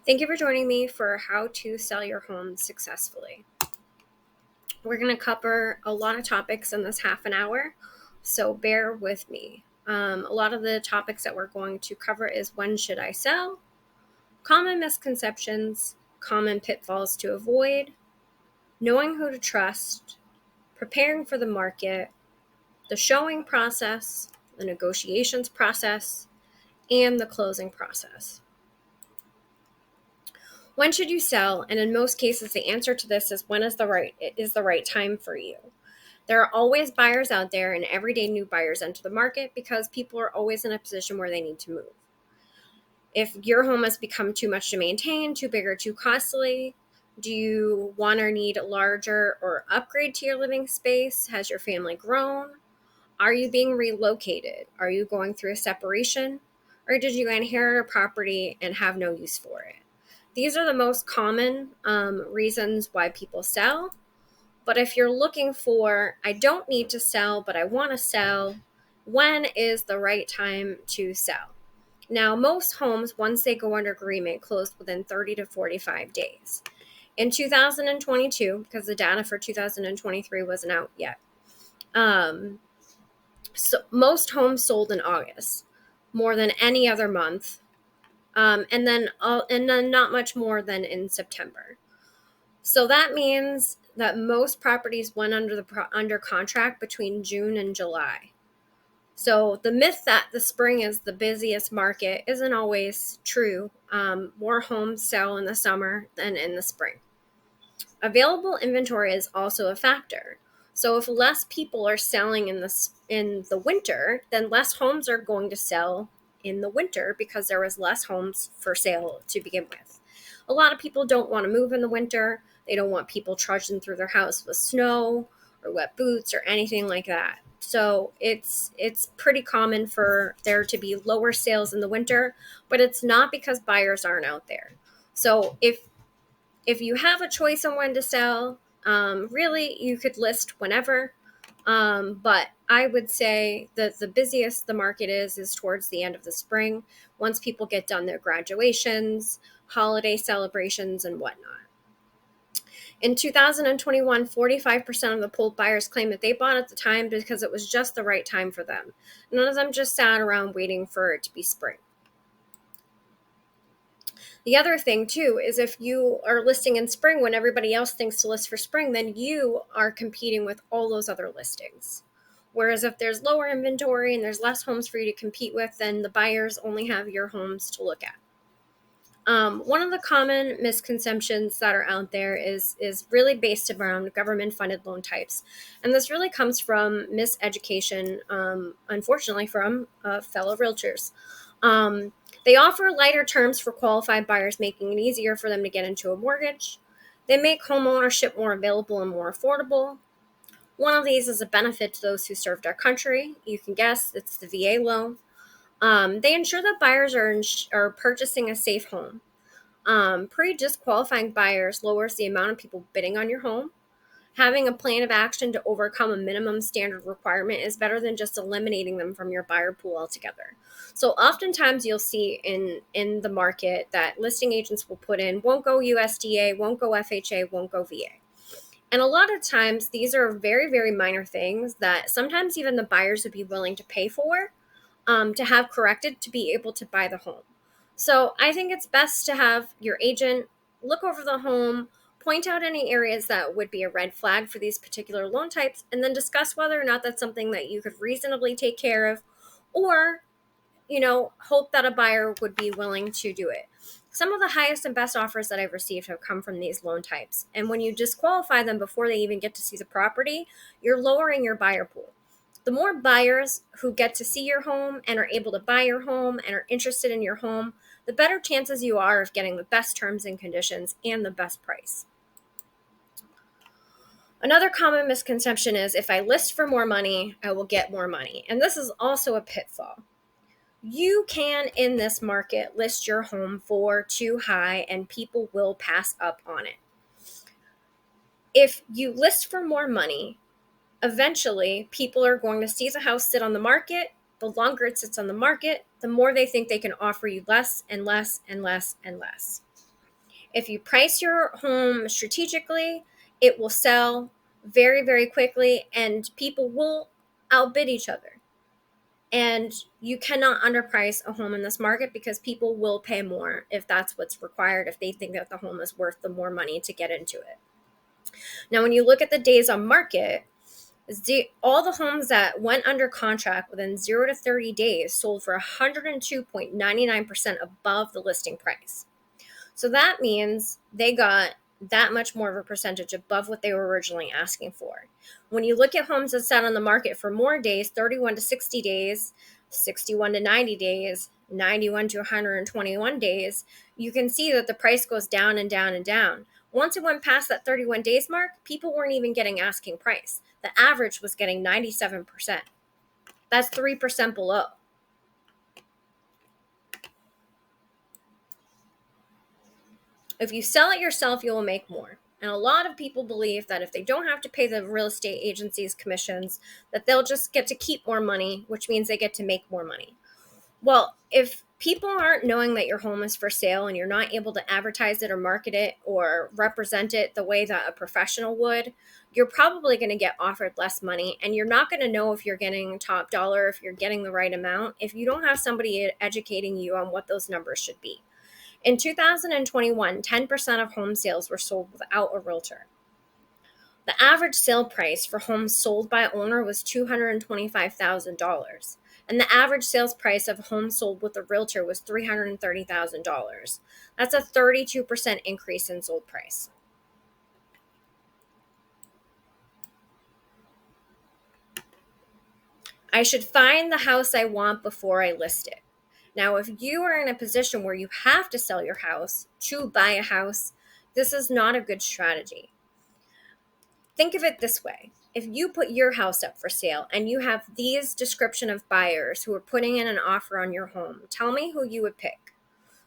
Thank you for joining me for how to sell your home successfully. We're going to cover a lot of topics in this half an hour, so bear with me. A lot of the topics that we're going to cover is when should I sell, common misconceptions, common pitfalls to avoid, knowing who to trust, preparing for the market, the showing process, the negotiations process, and the closing process. When should you sell? And in most cases, the answer to this is when is the right time for you. There are always buyers out there, and every day new buyers enter the market because people are always in a position where they need to move. If your home has become too much to maintain, too big or too costly, do you want or need a larger or upgrade to your living space? Has your family grown? Are you being relocated? Are you going through a separation? Or did you inherit a property and have no use for it? These are the most common reasons why people sell. But if you're looking for, I don't need to sell, but I want to sell, when is the right time to sell? Now, most homes, once they go under agreement, close within 30 to 45 days. In 2022, because the data for 2023 wasn't out yet, so most homes sold in August, more than any other month, and then not much more than in September. So that means that most properties went under contract between June and July. So the myth that the spring is the busiest market isn't always true. More homes sell in the summer than in the spring. Available inventory is also a factor. So if less people are selling in the winter, then less homes are going to sell in the winter because there was less homes for sale to begin with. A lot of people don't want to move in the winter. They don't want people trudging through their house with snow or wet boots or anything like that. So it's pretty common for there to be lower sales in the winter, but it's not because buyers aren't out there. So if you have a choice on when to sell, really you could list whenever. But I would say that the busiest the market is towards the end of the spring, once people get done their graduations, holiday celebrations, and whatnot. In 2021, 45% of the polled buyers claimed that they bought at the time because it was just the right time for them. None of them just sat around waiting for it to be spring. The other thing too is if you are listing in spring when everybody else thinks to list for spring, then you are competing with all those other listings. Whereas if there's lower inventory and there's less homes for you to compete with, then the buyers only have your homes to look at. One of the common misconceptions that are out there is really based around government-funded loan types. And this really comes from miseducation, unfortunately, from fellow realtors. They offer lighter terms for qualified buyers, making it easier for them to get into a mortgage. They make home ownership more available and more affordable. One of these is a benefit to those who served our country. You can guess it's the VA loan. They ensure that buyers are purchasing a safe home. Pre-disqualifying buyers lowers the amount of people bidding on your home. Having a plan of action to overcome a minimum standard requirement is better than just eliminating them from your buyer pool altogether. So oftentimes you'll see in the market that listing agents will put in, won't go USDA, won't go FHA, won't go VA. And a lot of times these are very, very minor things that sometimes even the buyers would be willing to pay for to have corrected to be able to buy the home. So I think it's best to have your agent look over the home, point out any areas that would be a red flag for these particular loan types, and then discuss whether or not that's something that you could reasonably take care of, or, hope that a buyer would be willing to do it. Some of the highest and best offers that I've received have come from these loan types. And when you disqualify them before they even get to see the property, you're lowering your buyer pool. The more buyers who get to see your home and are able to buy your home and are interested in your home, the better chances you are of getting the best terms and conditions and the best price. Another common misconception is if I list for more money, I will get more money. And this is also a pitfall. You can, in this market, list your home for too high and people will pass up on it. If you list for more money, eventually people are going to see the house sit on the market. The longer it sits on the market, the more they think they can offer you less and less and less and less. If you price your home strategically, it will sell very, very quickly, and people will outbid each other. And you cannot underprice a home in this market because people will pay more if that's what's required, if they think that the home is worth the more money to get into it. Now, when you look at the days on market, all the homes that went under contract within 0 to 30 days sold for 102.99% above the listing price. So that means they got that much more of a percentage above what they were originally asking for. When you look at homes that sat on the market for more days, 31 to 60 days, 61 to 90 days, 91 to 121 days, you can see that the price goes down and down and down. Once it went past that 31 days mark, people weren't even getting asking price. The average was getting 97%. That's 3% below. If you sell it yourself, you will make more. And a lot of people believe that if they don't have to pay the real estate agencies commissions, that they'll just get to keep more money, which means they get to make more money. Well, if people aren't knowing that your home is for sale and you're not able to advertise it or market it or represent it the way that a professional would, you're probably going to get offered less money, and you're not going to know if you're getting top dollar, if you're getting the right amount, if you don't have somebody educating you on what those numbers should be. In 2021, 10% of home sales were sold without a realtor. The average sale price for homes sold by owner was $225,000, and the average sales price of a home sold with a realtor was $330,000. That's a 32% increase in sold price. I should find the house I want before I list it. Now, if you are in a position where you have to sell your house to buy a house, this is not a good strategy. Think of it this way. If you put your house up for sale and you have these description of buyers who are putting in an offer on your home, tell me who you would pick.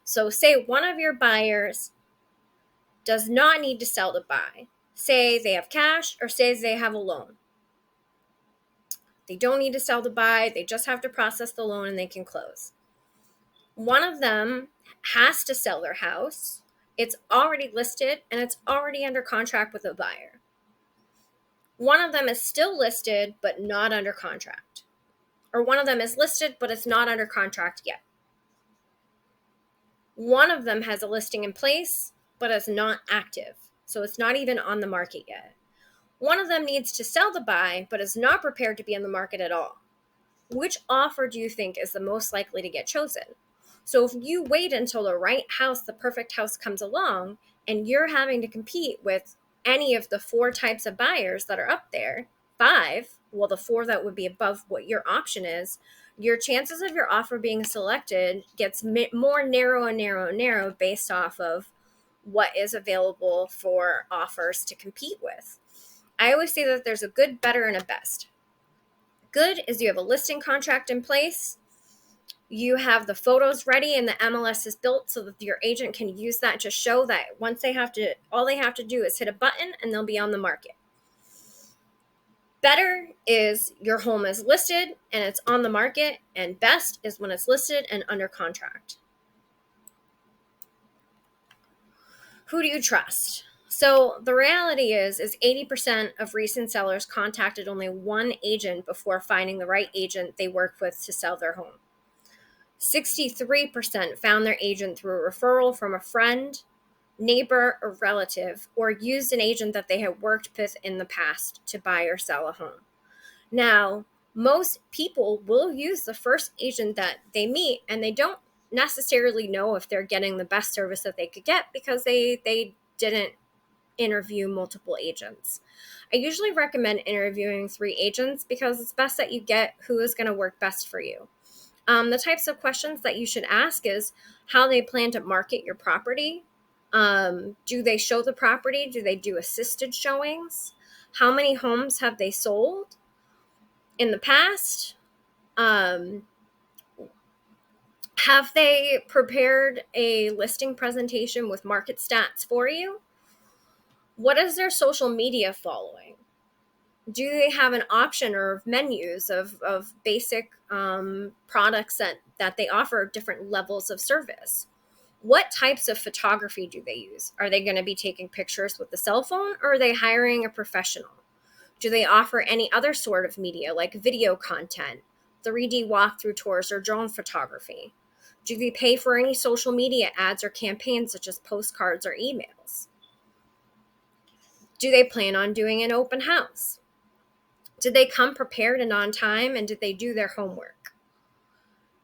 So say one of your buyers does not need to sell to buy. Say they have cash or say they have a loan. They don't need to sell to buy. They just have to process the loan and they can close. One of them has to sell their house. It's already listed and it's already under contract with a buyer. One of them is still listed but not under contract. Or one of them is listed but it's not under contract yet. One of them has a listing in place but is not active. So it's not even on the market yet. One of them needs to sell to buy but is not prepared to be on the market at all. Which offer do you think is the most likely to get chosen? So if you wait until the right house, the perfect house comes along, and you're having to compete with any of the 4 types of buyers that are up there, 5, well, the 4 that would be above what your option is, your chances of your offer being selected gets more narrow and narrow and narrow based off of what is available for offers to compete with. I always say that there's a good, better, and a best. Good is you have a listing contract in place. You have the photos ready and the MLS is built so that your agent can use that to show that all they have to do is hit a button and they'll be on the market. Better is your home is listed and it's on the market, and best is when it's listed and under contract. Who do you trust? So the reality is 80% of recent sellers contacted only one agent before finding the right agent they work with to sell their home. 63% found their agent through a referral from a friend, neighbor, or relative, or used an agent that they had worked with in the past to buy or sell a home. Now, most people will use the first agent that they meet, and they don't necessarily know if they're getting the best service that they could get because they didn't interview multiple agents. I usually recommend interviewing 3 agents because it's best that you get who is going to work best for you. The types of questions that you should ask is how they plan to market your property. Do they show the property? Do they do assisted showings? How many homes have they sold in the past? Have they prepared a listing presentation with market stats for you? What is their social media following? Do they have an option or menus of basic products that they offer different levels of service? What types of photography do they use? Are they going to be taking pictures with the cell phone, or are they hiring a professional? Do they offer any other sort of media like video content, 3D walkthrough tours, or drone photography? Do they pay for any social media ads or campaigns such as postcards or emails? Do they plan on doing an open house? Did they come prepared and on time, and did they do their homework?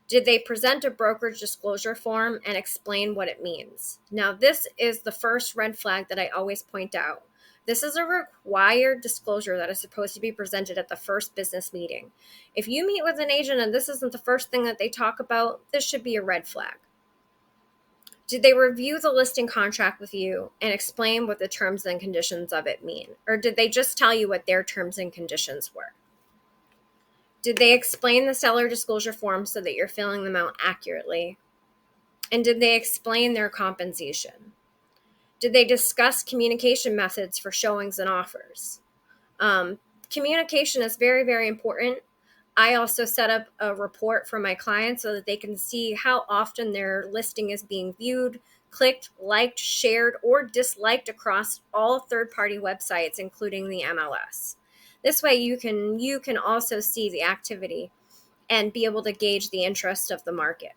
Did they present a brokerage disclosure form and explain what it means? Now, this is the first red flag that I always point out. This is a required disclosure that is supposed to be presented at the first business meeting. If you meet with an agent and this isn't the first thing that they talk about, this should be a red flag. Did they review the listing contract with you and explain what the terms and conditions of it mean? Or did they just tell you what their terms and conditions were? Did they explain the seller disclosure form so that you're filling them out accurately? And did they explain their compensation? Did they discuss communication methods for showings and offers? Communication is very, very important. I also set up a report for my clients so that they can see how often their listing is being viewed, clicked, liked, shared, or disliked across all third-party websites, including the MLS. This way you can also see the activity and be able to gauge the interest of the market.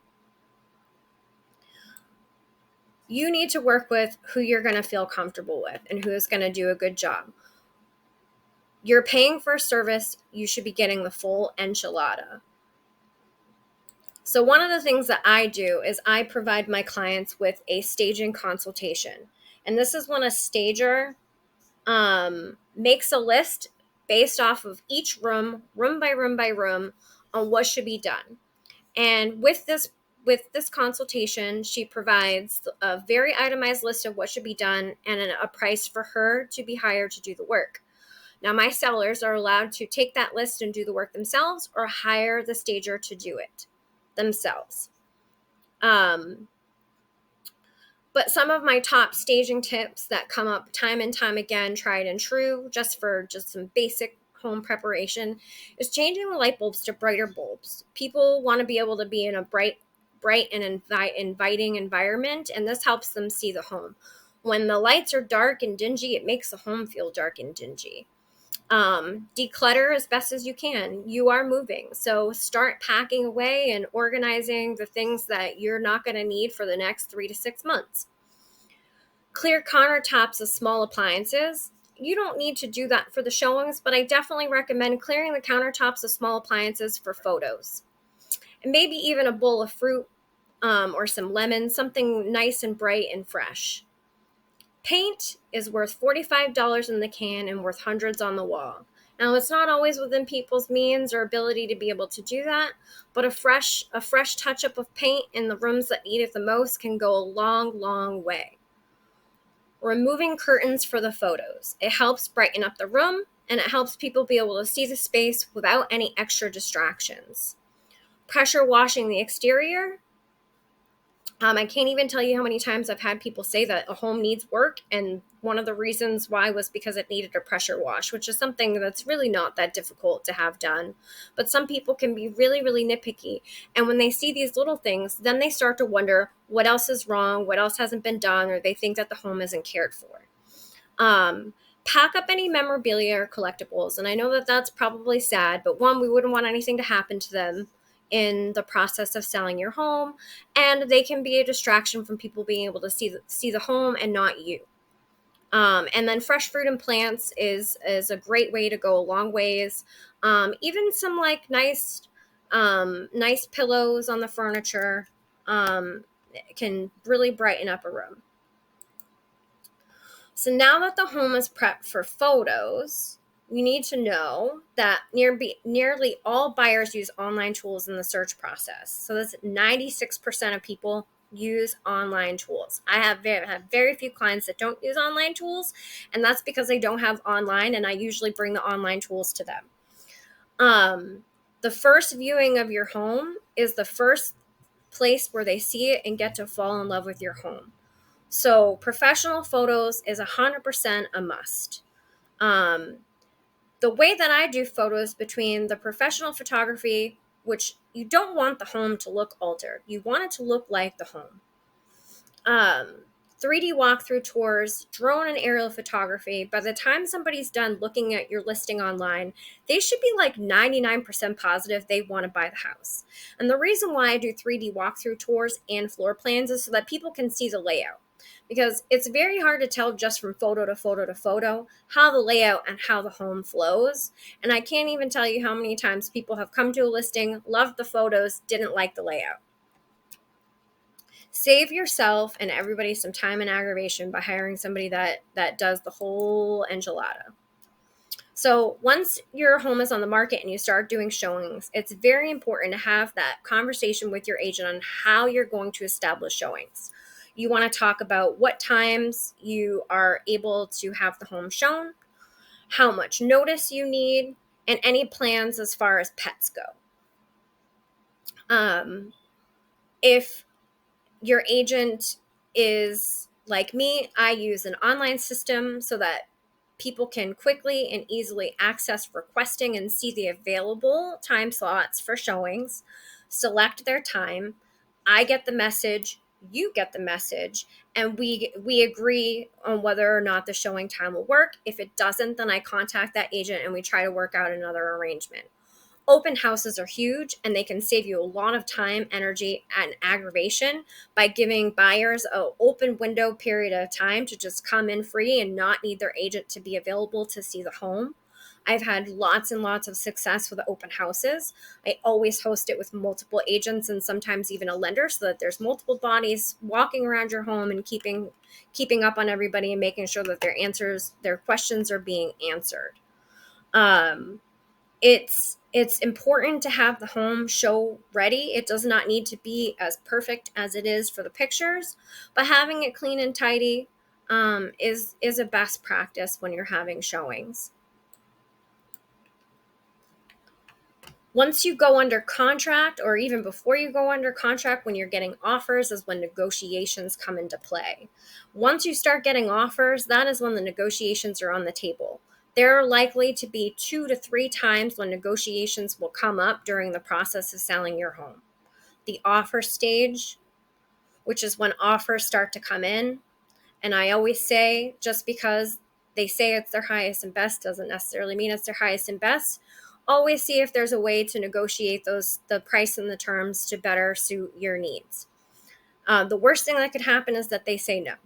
You need to work with who you're going to feel comfortable with and who is going to do a good job. You're paying for a service, you should be getting the full enchilada. So one of the things that I do is I provide my clients with a staging consultation. And this is when a stager makes a list based off of each room by room by room, on what should be done. And with this consultation, she provides a very itemized list of what should be done and a price for her to be hired to do the work. Now, my sellers are allowed to take that list and do the work themselves, or hire the stager to do it themselves. But some of my top staging tips that come up time and time again, tried and true, just some basic home preparation, is changing the light bulbs to brighter bulbs. People want to be able to be in a bright and inviting environment, and this helps them see the home. When the lights are dark and dingy, it makes the home feel dark and dingy. Declutter as best as you can. You are moving, so start packing away and organizing the things that you're not going to need for the next 3 to 6 months. Clear countertops of small appliances. You don't need to do that for the showings, but I definitely recommend clearing the countertops of small appliances for photos. And maybe even a bowl of fruit or some lemons, something nice and bright and fresh. Paint is worth $45 in the can and worth hundreds on the wall. Now, it's not always within people's means or ability to be able to do that, but a fresh touch-up of paint in the rooms that need it the most can go a long, long way. Removing curtains for the photos. It helps brighten up the room, and it helps people be able to see the space without any extra distractions. Pressure washing the exterior. I can't even tell you how many times I've had people say that a home needs work, and one of the reasons why was because it needed a pressure wash, which is something that's really not that difficult to have done. But some people can be really, really nitpicky, and when they see these little things, then they start to wonder what else is wrong, what else hasn't been done, or they think that the home isn't cared for. Pack up any memorabilia or collectibles, and I know that that's probably sad, but one, we wouldn't want anything to happen to them in the process of selling your home, and they can be a distraction from people being able to see the home and not you. And then fresh fruit and plants is a great way to go a long ways. Even some like nice pillows on the furniture can really brighten up a room. So now that the home is prepped for photos, we need to know that nearly all buyers use online tools in the search process. So that's 96% of people use online tools. I have very few clients that don't use online tools, and that's because they don't have online, and I usually bring the online tools to them. The first viewing of your home is the first place where they see it and get to fall in love with your home. So professional photos is 100% a must. The way that I do photos between the professional photography, which you don't want the home to look altered. You want it to look like the home. Um, 3D walkthrough tours, drone and aerial photography. By the time somebody's done looking at your listing online, they should be like 99% positive they want to buy the house. And the reason why I do 3D walkthrough tours and floor plans is so that people can see the layout. Because it's very hard to tell just from photo to photo to photo how the layout and how the home flows. And I can't even tell you how many times people have come to a listing, loved the photos, didn't like the layout. Save yourself and everybody some time and aggravation by hiring somebody that does the whole enchilada. So once your home is on the market and you start doing showings, it's very important to have that conversation with your agent on how you're going to establish showings. You want to talk about what times you are able to have the home shown, how much notice you need, and any plans as far as pets go. If your agent is like me, I use an online system so that people can quickly and easily access requesting and see the available time slots for showings, select their time. I get the message, you get the message, and we agree on whether or not the showing time will work. If it doesn't, then I contact that agent and we try to work out another arrangement. Open houses are huge and they can save you a lot of time, energy, and aggravation by giving buyers an open window period of time to just come in free and not need their agent to be available to see the home. I've had lots and lots of success with open houses. I always host it with multiple agents and sometimes even a lender so that there's multiple bodies walking around your home and keeping up on everybody and making sure that their questions are being answered. It's important to have the home show ready. It does not need to be as perfect as it is for the pictures, but having it clean and tidy is a best practice when you're having showings. Once you go under contract, or even before you go under contract, when you're getting offers, is when negotiations come into play. Once you start getting offers, that is when the negotiations are on the table. There are likely to be 2 to 3 times when negotiations will come up during the process of selling your home. The offer stage, which is when offers start to come in. And I always say, just because they say it's their highest and best doesn't necessarily mean it's their highest and best. Always see if there's a way to negotiate the price and the terms to better suit your needs. The worst thing that could happen is that they say no.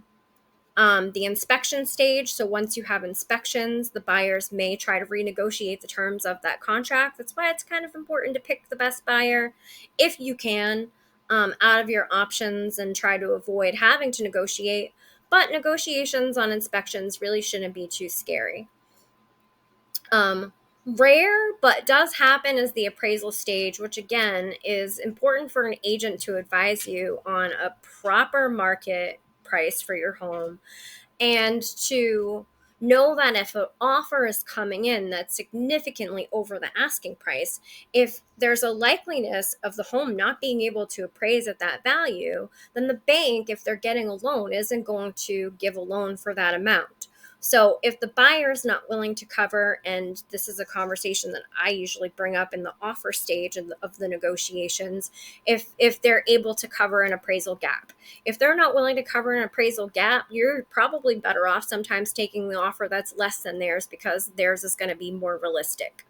The inspection stage, so once you have inspections, the buyers may try to renegotiate the terms of that contract. That's why it's kind of important to pick the best buyer if you can, out of your options, and try to avoid having to negotiate. But negotiations on inspections really shouldn't be too scary. Rare but does happen is the appraisal stage, which again is important for an agent to advise you on a proper market price for your home, and to know that if an offer is coming in that's significantly over the asking price, if there's a likeliness of the home not being able to appraise at that value, then the bank, if they're getting a loan, isn't going to give a loan for that amount. So if the buyer is not willing to cover, and this is a conversation that I usually bring up in the offer stage of the negotiations, if they're able to cover an appraisal gap. If they're not willing to cover an appraisal gap, you're probably better off sometimes taking the offer that's less than theirs, because theirs is going to be more realistic.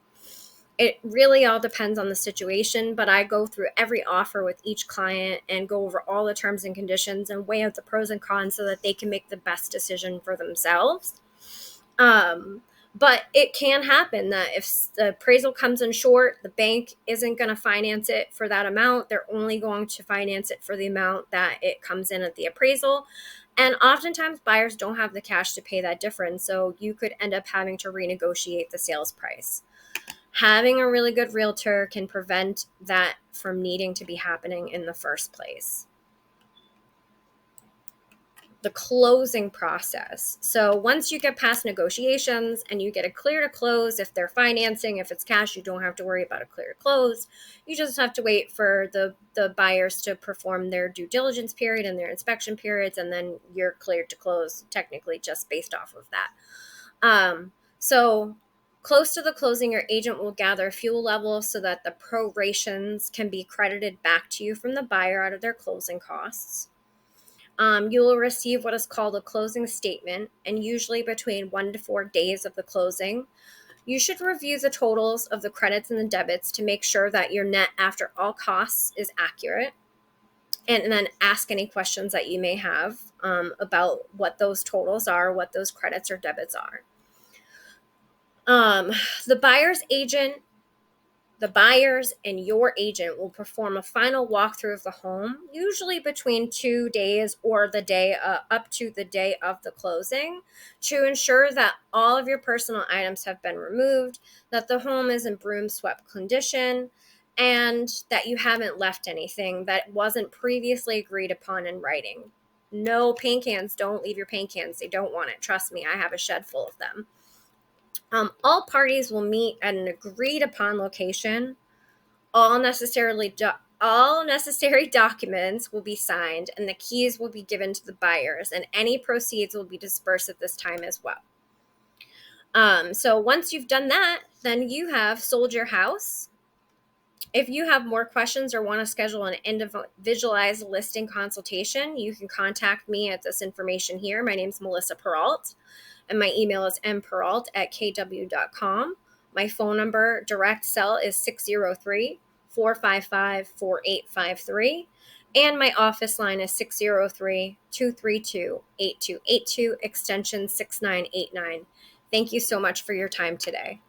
It really all depends on the situation, but I go through every offer with each client and go over all the terms and conditions and weigh out the pros and cons so that they can make the best decision for themselves. But it can happen that if the appraisal comes in short, the bank isn't going to finance it for that amount. They're only going to finance it for the amount that it comes in at the appraisal. And oftentimes buyers don't have the cash to pay that difference. So you could end up having to renegotiate the sales price. Having a really good realtor can prevent that from needing to be happening in the first place. The closing process. So once you get past negotiations and you get a clear to close, if they're financing, if it's cash, you don't have to worry about a clear to close. You just have to wait for the buyers to perform their due diligence period and their inspection periods, and then you're cleared to close technically just based off of that. So close to the closing, your agent will gather fuel levels so that the prorations can be credited back to you from the buyer out of their closing costs. You will receive what is called a closing statement, and usually between 1 to 4 days of the closing, you should review the totals of the credits and the debits to make sure that your net after all costs is accurate, and then ask any questions that you may have about what those totals are, what those credits or debits are. Um, the buyer's agent The buyers and your agent will perform a final walkthrough of the home, usually between 2 days or the day up to the day of the closing, to ensure that all of your personal items have been removed, that the home is in broom swept condition, and that you haven't left anything that wasn't previously agreed upon in writing. No paint cans. Don't leave your paint cans. They don't want it. Trust me, I have a shed full of them. All parties will meet at an agreed upon location. All necessary documents will be signed, and the keys will be given to the buyers, and any proceeds will be dispersed at this time as well. So once you've done that, then you have sold your house. If you have more questions or want to schedule an individualized listing consultation, you can contact me at this information here. My name is Melissa Perrault, and my email is mperrault@kw.com. My phone number, direct cell, is 603-455-4853. And my office line is 603-232-8282, extension 6989. Thank you so much for your time today.